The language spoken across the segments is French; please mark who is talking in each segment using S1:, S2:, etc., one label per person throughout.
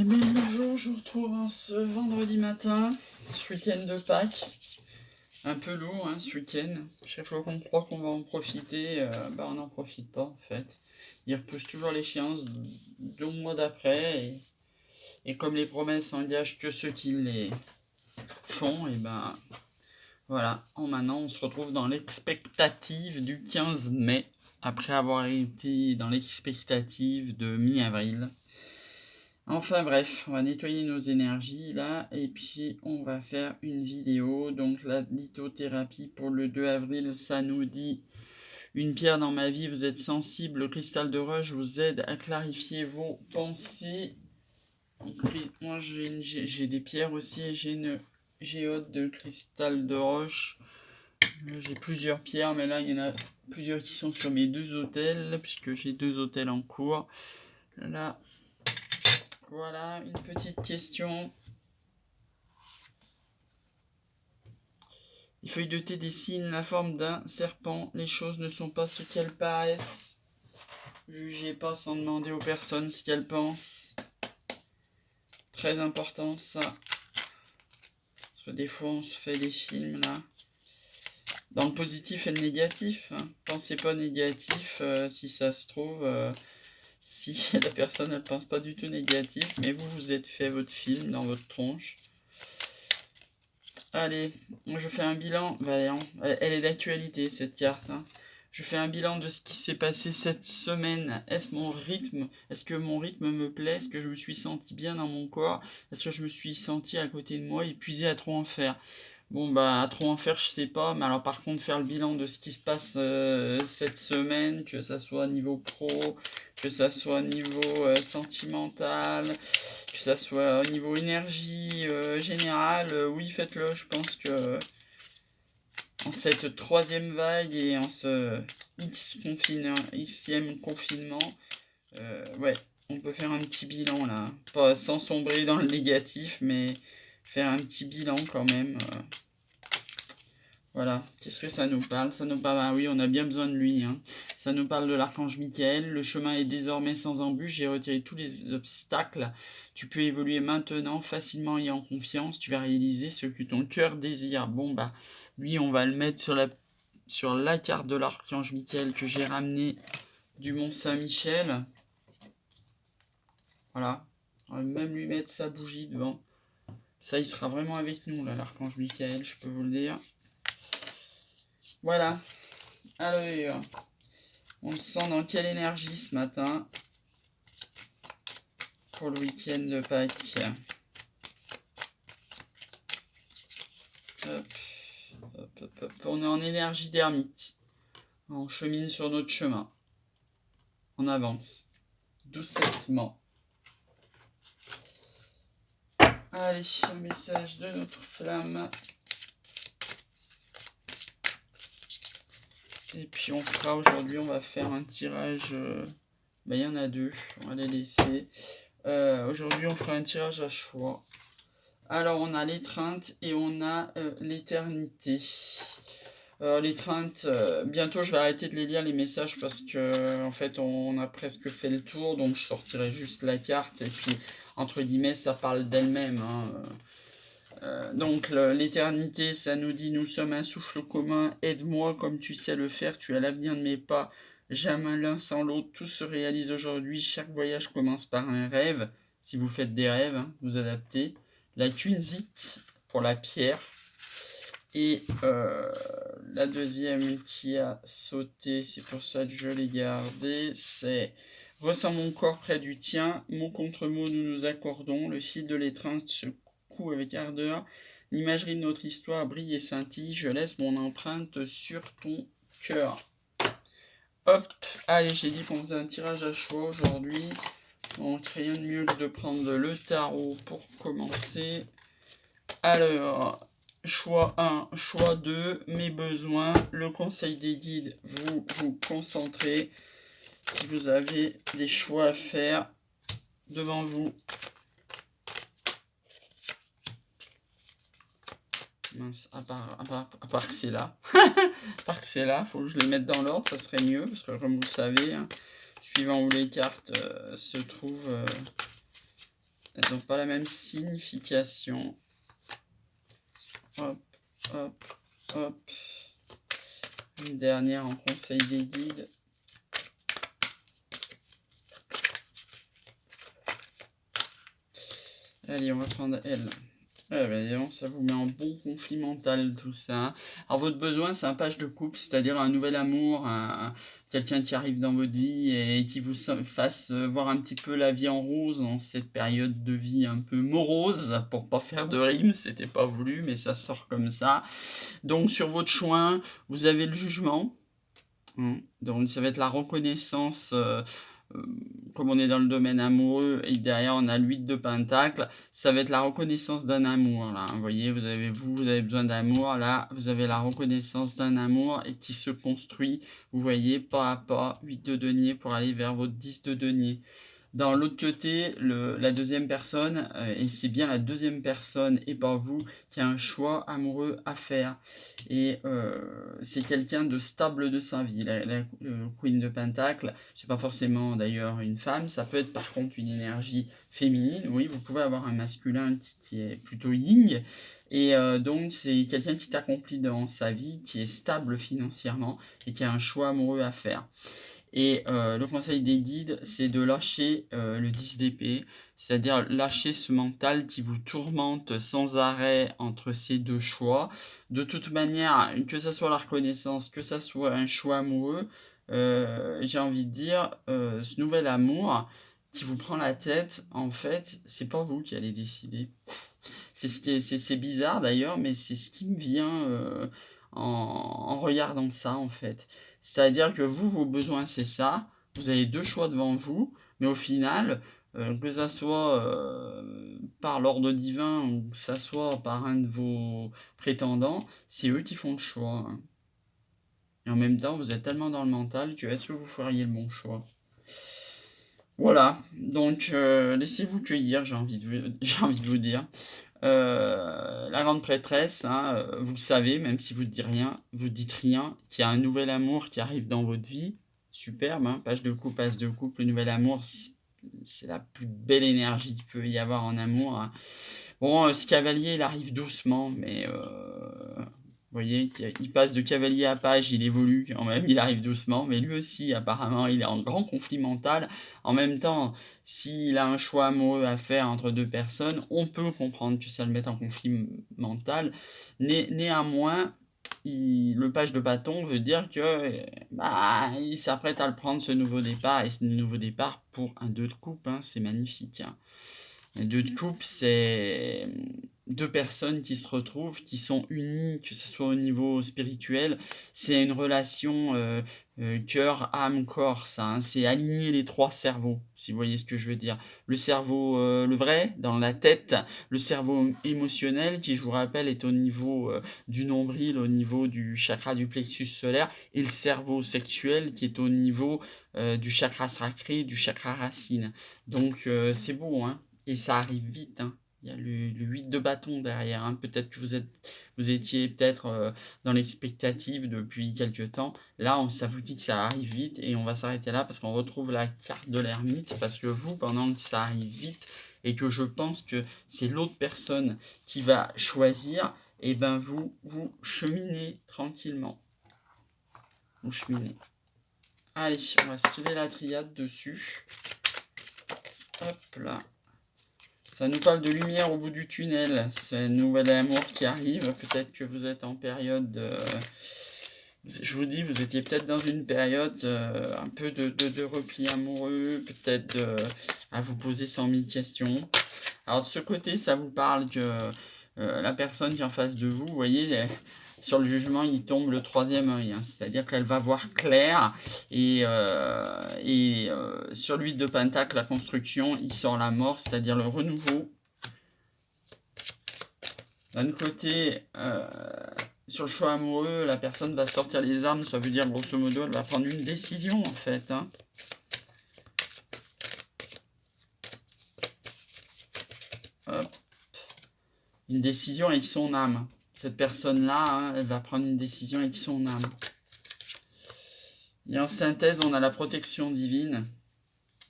S1: Et bien bonjour, je vous retrouve ce vendredi matin, ce week-end de Pâques. Un peu lourd ce week-end. Chaque fois qu'on croit qu'on va en profiter, on n'en profite pas en fait. Il repousse toujours l'échéance du mois d'après. Et comme les promesses engagent que ceux qui les font, et voilà. Maintenant on se retrouve dans l'expectative du 15 mai, après avoir été dans l'expectative de mi-avril. Enfin bref, on va nettoyer nos énergies là, et puis on va faire une vidéo. Donc la lithothérapie pour le 2 avril, ça nous dit: une pierre dans ma vie, vous êtes sensible, le cristal de roche vous aide à clarifier vos pensées. Donc, moi j'ai des pierres aussi, et j'ai une géode de cristal de roche. J'ai plusieurs pierres, mais là il y en a plusieurs qui sont sur mes 2 autels, puisque j'ai 2 autels en cours. Là, voilà, une petite question. Les feuilles de thé dessinent la forme d'un serpent. Les choses ne sont pas ce qu'elles paraissent. Jugez pas sans demander aux personnes ce qu'elles pensent. Très important ça. Parce que des fois on se fait des films là. Dans le positif et le négatif. Pensez pas négatif si ça se trouve. Si la personne elle pense pas du tout négatif. Mais vous êtes fait votre film dans votre tronche. Allez, je fais un bilan. Elle est d'actualité cette carte. Je fais un bilan de ce qui s'est passé cette semaine. Est-ce que mon rythme me plaît? Est-ce que je me suis senti bien dans mon corps? Est-ce que je me suis senti à côté de moi, épuisé à trop en faire? Bon, à trop en faire, je sais pas. Mais alors, par contre, faire le bilan de ce qui se passe cette semaine, que ça soit niveau pro, que ça soit niveau sentimental, que ça soit au niveau énergie générale, oui, faites-le. Je pense que en cette 3e vague et en ce Xème confinement, ouais, on peut faire un petit bilan là. Pas sans sombrer dans le négatif, mais faire un petit bilan quand même. Voilà, qu'est-ce que ça nous parle? Ça nous parle, oui, on a bien besoin de lui. Ça nous parle de l'archange Michael. Le chemin est désormais sans embûche. J'ai retiré tous les obstacles. Tu peux évoluer maintenant, facilement et en confiance. Tu vas réaliser ce que ton cœur désire. Bon, lui, on va le mettre sur la carte de l'archange Michael que j'ai ramené du Mont Saint-Michel. Voilà, on va même lui mettre sa bougie devant. Ça, il sera vraiment avec nous, là, l'archange Michael, je peux vous le dire. Voilà. Alors, on se sent dans quelle énergie ce matin pour le week-end de Pâques? Hop, hop, hop, hop. On est en énergie d'ermite. On chemine sur notre chemin. On avance doucettement. Allez, un message de notre flamme. Et puis on fera aujourd'hui, on va faire un tirage. Il y en a 2, on va les laisser. Aujourd'hui, on fera un tirage à choix. Alors, on a l'étreinte et on a l'éternité. L'étreinte, bientôt je vais arrêter de les lire les messages parce que en fait on a presque fait le tour, donc je sortirai juste la carte et puis entre guillemets ça parle d'elle-même. Donc l'éternité, ça nous dit: nous sommes un souffle commun, aide-moi comme tu sais le faire, tu as l'avenir de mes pas, jamais l'un sans l'autre, tout se réalise aujourd'hui, chaque voyage commence par un rêve. Si vous faites des rêves, vous adaptez. La quinzite pour la pierre. Et la deuxième qui a sauté, c'est pour ça que je l'ai gardé, c'est: ressens mon corps près du tien, mot contre mot nous nous accordons, le fil de l'étreinte se coud avec ardeur, l'imagerie de notre histoire brille et scintille, je laisse mon empreinte sur ton cœur. Hop, allez, j'ai dit qu'on faisait un tirage à choix aujourd'hui, donc rien de mieux que de prendre le tarot pour commencer. Alors, choix 1, choix 2, mes besoins, le conseil des guides, vous vous concentrez. Si vous avez des choix à faire devant vous. Mince, à part que c'est là. À part que c'est là, faut que je les mette dans l'ordre, ça serait mieux, parce que comme vous le savez, suivant où les cartes se trouvent, elles n'ont pas la même signification. Hop, hop, hop. Une dernière en conseil des guides. Allez, on va prendre elle. Ah ben, ça vous met en bon conflit mental tout ça. Alors votre besoin, c'est un page de couple, c'est-à-dire un nouvel amour, quelqu'un qui arrive dans votre vie et qui vous fasse voir un petit peu la vie en rose en cette période de vie un peu morose, pour pas faire de rime, c'était pas voulu, mais ça sort comme ça. Donc sur votre choix, vous avez le jugement. Donc ça va être la reconnaissance, comme on est dans le domaine amoureux, et derrière on a l'8 de pentacle, ça va être la reconnaissance d'un amour, là, vous voyez, vous avez besoin d'amour, là, vous avez la reconnaissance d'un amour, et qui se construit, vous voyez, pas à pas, 8 de denier pour aller vers votre 10 de denier. Dans l'autre côté, la deuxième personne, et c'est bien la deuxième personne et pas vous, qui a un choix amoureux à faire. Et c'est quelqu'un de stable de sa vie. La Queen de Pentacle, c'est pas forcément d'ailleurs une femme, ça peut être par contre une énergie féminine. Oui, vous pouvez avoir un masculin qui est plutôt yin. Et donc c'est quelqu'un qui t'accomplit dans sa vie, qui est stable financièrement et qui a un choix amoureux à faire. Et le conseil des guides, c'est de lâcher le 10 d'épée, c'est-à-dire lâcher ce mental qui vous tourmente sans arrêt entre ces deux choix. De toute manière, que ça soit la reconnaissance, que ça soit un choix amoureux, j'ai envie de dire, ce nouvel amour qui vous prend la tête, en fait, c'est pas vous qui allez décider. C'est bizarre d'ailleurs, mais c'est ce qui me vient en regardant ça, en fait. C'est-à-dire que vous, vos besoins, c'est ça. Vous avez deux choix devant vous, mais au final, que ça soit par l'ordre divin ou que ça soit par un de vos prétendants, c'est eux qui font le choix. Et en même temps, vous êtes tellement dans le mental que est-ce que vous feriez le bon choix? Voilà, donc laissez-vous cueillir, j'ai envie de vous dire. La grande prêtresse, vous le savez, même si vous ne dites rien, qu'il y a un nouvel amour qui arrive dans votre vie. Superbe, page de couple, as de couple, le nouvel amour, c'est la plus belle énergie qu'il peut y avoir en amour. Bon, ce cavalier, il arrive doucement, mais vous voyez, il passe de cavalier à page, il évolue quand même, il arrive doucement, mais lui aussi, apparemment, il est en grand conflit mental. En même temps, s'il a un choix amoureux à faire entre deux personnes, on peut comprendre que ça le mette en conflit mental. Néanmoins, le page de bâton veut dire que il s'apprête à le prendre, ce nouveau départ, et ce nouveau départ pour un 2 de coupe, c'est magnifique. Un 2 de coupe, c'est deux personnes qui se retrouvent, qui sont unies, que ce soit au niveau spirituel. C'est une relation cœur, âme, corps, ça. C'est aligner les trois cerveaux, si vous voyez ce que je veux dire. Le cerveau, le vrai, dans la tête. Le cerveau émotionnel, qui, je vous rappelle, est au niveau du nombril, au niveau du chakra du plexus solaire. Et le cerveau sexuel, qui est au niveau du chakra sacré, du chakra racine. Donc, c'est beau, et ça arrive vite, Il y a le 8 de bâton derrière, Peut-être que vous étiez peut-être dans l'expectative depuis quelques temps. Là, ça vous dit que ça arrive vite et on va s'arrêter là parce qu'on retrouve la carte de l'ermite. Parce que vous, pendant que ça arrive vite et que je pense que c'est l'autre personne qui va choisir, et ben vous cheminez tranquillement. Vous cheminez. Allez, on va tirer la triade dessus. Hop là. Ça nous parle de lumière au bout du tunnel. C'est un nouvel amour qui arrive. Peut-être que vous êtes en période... je vous dis, vous étiez peut-être dans une période un peu de repli amoureux, peut-être à vous poser 100 000 questions. Alors de ce côté, ça vous parle que la personne qui est en face de vous, vous voyez... Sur le jugement, il tombe le troisième œil, c'est-à-dire qu'elle va voir clair, et sur l'huile de pentacle, la construction, il sort la mort, c'est-à-dire le renouveau. D'un côté, sur le choix amoureux, la personne va sortir les armes, ça veut dire grosso modo, elle va prendre une décision en fait. Hop. Une décision avec son âme. Cette personne-là, elle va prendre une décision avec son âme. Et en synthèse, on a la protection divine.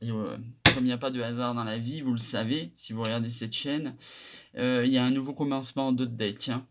S1: Et, comme il n'y a pas de hasard dans la vie, vous le savez, si vous regardez cette chaîne, il y a un nouveau commencement de deck. Hein.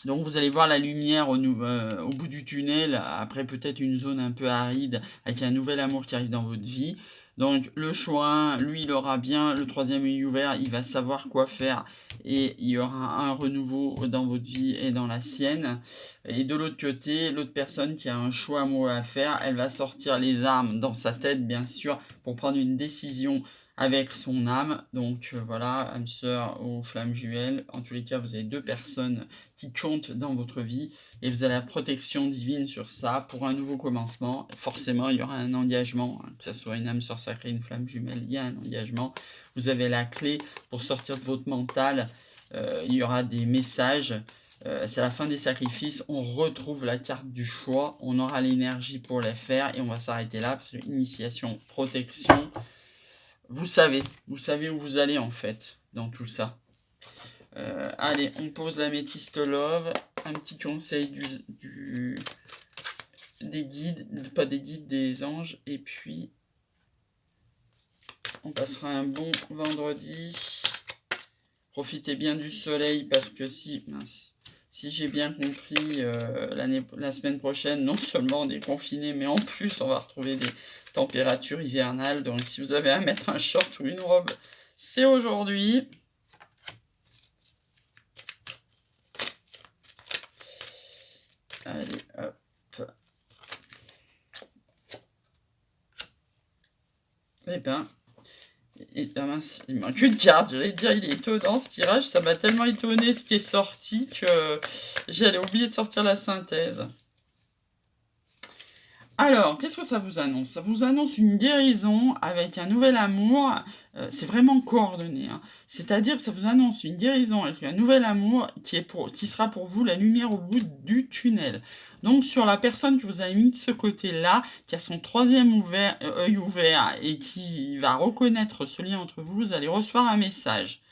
S1: Donc vous allez voir la lumière au bout du tunnel, après peut-être une zone un peu aride, avec un nouvel amour qui arrive dans votre vie. Donc le choix, lui, il aura bien le troisième œil ouvert, il va savoir quoi faire, et il y aura un renouveau dans votre vie et dans la sienne. Et de l'autre côté, l'autre personne qui a un choix amoureux à faire, elle va sortir les armes dans sa tête, bien sûr, pour prendre une décision avec son âme. Donc voilà, âme sœur ou flamme jumelle. En tous les cas, vous avez deux personnes qui comptent dans votre vie et vous avez la protection divine sur ça pour un nouveau commencement. Forcément, il y aura un engagement, hein, que ce soit une âme sœur sacrée, une flamme jumelle, il y a un engagement. Vous avez la clé pour sortir de votre mental. Il y aura des messages. C'est la fin des sacrifices, on retrouve la carte du choix, on aura l'énergie pour les faire et on va s'arrêter là parce que initiation, protection, vous savez où vous allez en fait dans tout ça. Allez, on pose l'améthyste love, un petit conseil des guides, pas des guides, des anges, et puis on passera un bon vendredi. Profitez bien du soleil parce que si j'ai bien compris, la semaine prochaine, non seulement on est confiné, mais en plus on va retrouver des températures hivernales. Donc si vous avez à mettre un short ou une robe, c'est aujourd'hui. Allez, hop. Eh ben, mince, il manque une carte. J'allais dire, il est étonnant ce tirage. Ça m'a tellement étonné ce qui est sorti que j'allais oublier de sortir la synthèse. Alors, qu'est-ce que ça vous annonce? Ça vous annonce une guérison avec un nouvel amour. C'est vraiment coordonné. Hein. C'est-à-dire que ça vous annonce une guérison avec un nouvel amour qui sera pour vous la lumière au bout du tunnel. Donc, sur la personne que vous avez mis de ce côté-là, qui a son troisième œil ouvert et qui va reconnaître ce lien entre vous, vous allez recevoir un message.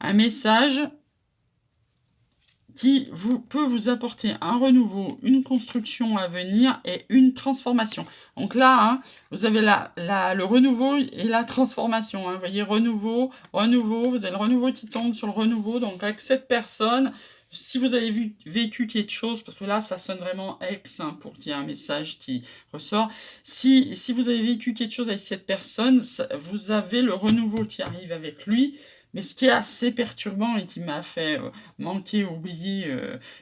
S1: Un message qui peut vous apporter un renouveau, une construction à venir et une transformation. Donc là, hein, vous avez le renouveau et la transformation. Hein. Vous voyez, renouveau, vous avez le renouveau qui tombe sur le renouveau. Donc avec cette personne, si vous avez vécu quelque chose, parce que là, ça sonne vraiment ex, hein, pour qu'il y ait un message qui ressort. Si vous avez vécu quelque chose avec cette personne, vous avez le renouveau qui arrive avec lui. Mais ce qui est assez perturbant et qui m'a fait oublier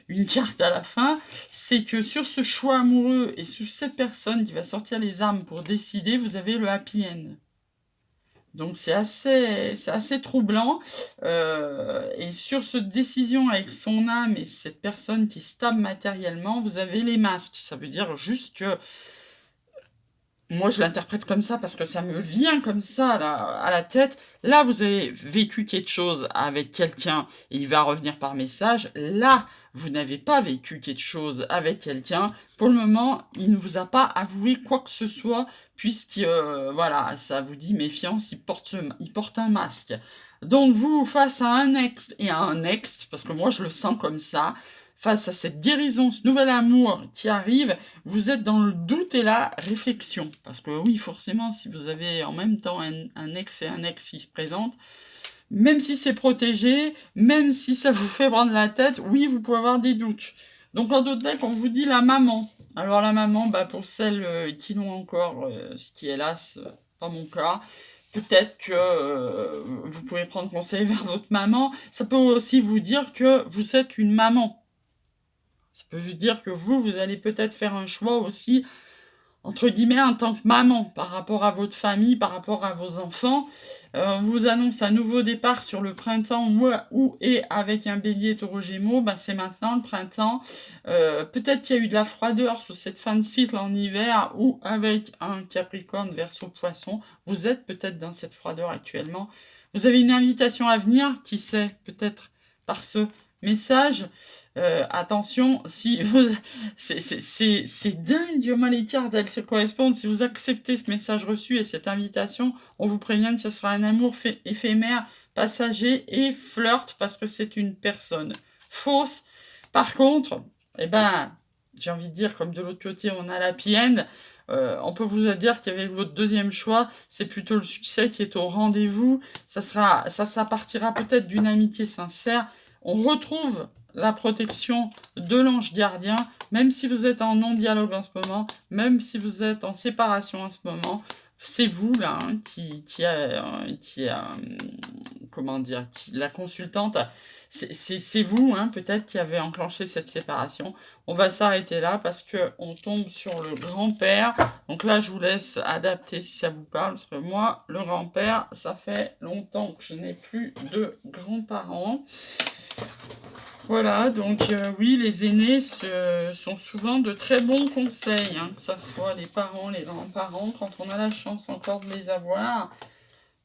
S1: une carte à la fin, c'est que sur ce choix amoureux et sur cette personne qui va sortir les armes pour décider, vous avez le happy end. Donc c'est assez troublant. Et sur cette décision avec son âme et cette personne qui est stable matériellement, vous avez les masques. Ça veut dire juste que moi, je l'interprète comme ça parce que ça me vient comme ça à la tête. Là, vous avez vécu quelque chose avec quelqu'un et il va revenir par message. Là, vous n'avez pas vécu quelque chose avec quelqu'un. Pour le moment, il ne vous a pas avoué quoi que ce soit puisque, voilà, ça vous dit méfiance, il porte un masque. Donc, vous, face à un ex et à un ex, parce que moi, je le sens comme ça, face à cette guérison, ce nouvel amour qui arrive, vous êtes dans le doute et la réflexion. Parce que oui, forcément, si vous avez en même temps un ex et un ex qui se présentent, même si c'est protégé, même si ça vous fait prendre la tête, oui, vous pouvez avoir des doutes. Donc en d'autres deck, on vous dit la maman. Alors la maman, pour celles qui l'ont encore, ce qui est hélas pas mon cas, peut-être que vous pouvez prendre conseil vers votre maman. Ça peut aussi vous dire que vous êtes une maman. Ça peut vous dire que vous allez peut-être faire un choix aussi, entre guillemets, en tant que maman, par rapport à votre famille, par rapport à vos enfants. On vous annonce un nouveau départ sur le printemps et avec un bélier taureau gémeaux, c'est maintenant le printemps. Peut-être qu'il y a eu de la froideur sur cette fin de cycle en hiver ou avec un capricorne verseau poisson. Vous êtes peut-être dans cette froideur actuellement. Vous avez une invitation à venir, qui sait, peut-être par ce message. Attention, si vous... C'est dingue comment les cartes, elles se correspondent. Si vous acceptez ce message reçu et cette invitation, on vous prévient que ce sera un amour éphémère, passager et flirt parce que c'est une personne fausse. Par contre, j'ai envie de dire, comme de l'autre côté, on a l'happy end. On peut vous dire qu'avec votre deuxième choix, c'est plutôt le succès qui est au rendez-vous. Ça partira peut-être d'une amitié sincère. On retrouve la protection de l'ange gardien, même si vous êtes en non-dialogue en ce moment, même si vous êtes en séparation en ce moment. C'est vous, là, hein, comment dire, la consultante, c'est vous, hein, peut-être, qui avez enclenché cette séparation. On va s'arrêter là parce qu'on tombe sur le grand-père. Donc là, je vous laisse adapter si ça vous parle, parce que moi, le grand-père, ça fait longtemps que je n'ai plus de grands-parents. Voilà, donc oui, les aînés sont souvent de très bons conseils, hein, que ce soit les parents, les grands-parents, quand on a la chance encore de les avoir.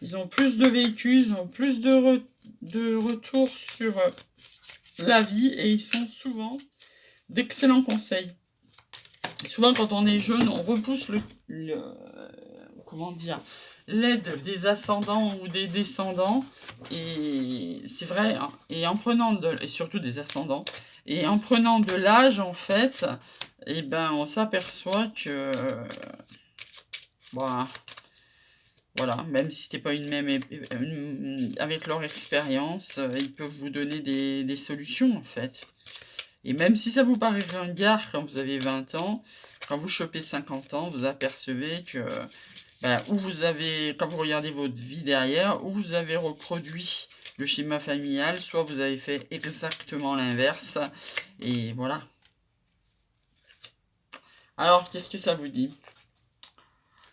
S1: Ils ont plus de vécu, ils ont plus de retours sur la vie et ils sont souvent d'excellents conseils. Souvent, quand on est jeune, on repousse comment dire, l'aide des ascendants ou des descendants, et c'est vrai, hein, et surtout des ascendants, et en prenant de l'âge, en fait, et ben, on s'aperçoit que, voilà, même si c'était pas avec leur expérience, ils peuvent vous donner des solutions, en fait. Et même si ça vous paraît ringard quand vous avez 20 ans, quand vous chopez 50 ans, vous apercevez que quand vous regardez votre vie derrière, où vous avez reproduit le schéma familial, soit vous avez fait exactement l'inverse. Et voilà. Alors, qu'est-ce que ça vous dit?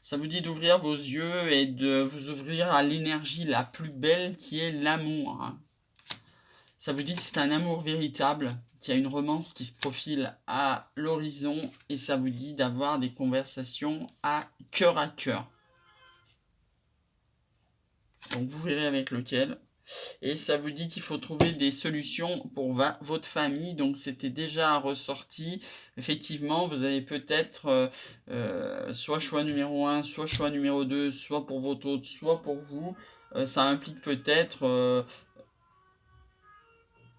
S1: Ça vous dit d'ouvrir vos yeux et de vous ouvrir à l'énergie la plus belle qui est l'amour, hein. Ça vous dit que c'est un amour véritable, qu'il y a une romance qui se profile à l'horizon, et ça vous dit d'avoir des conversations à cœur. Donc vous verrez avec lequel. Et ça vous dit qu'il faut trouver des solutions pour votre famille. Donc c'était déjà ressorti. Effectivement, vous avez peut-être soit choix numéro 1, soit choix numéro 2, soit pour votre hôte, soit pour vous. Ça implique peut-être...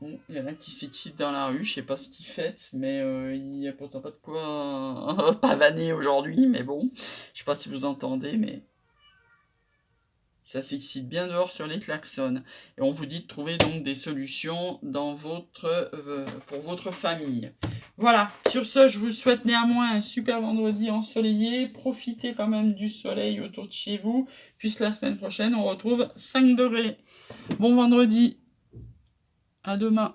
S1: Bon, il y en a qui s'excitent dans la rue, je sais pas ce qu'ils fêtent, mais il n'y a pourtant pas de quoi pavaner aujourd'hui, mais bon, je sais pas si vous entendez, mais ça s'excite bien dehors sur les klaxons. Et on vous dit de trouver donc des solutions pour votre famille. Voilà, sur ce, je vous souhaite néanmoins un super vendredi ensoleillé. Profitez quand même du soleil autour de chez vous, puisque la semaine prochaine, on retrouve 5 degrés. Bon vendredi, à demain.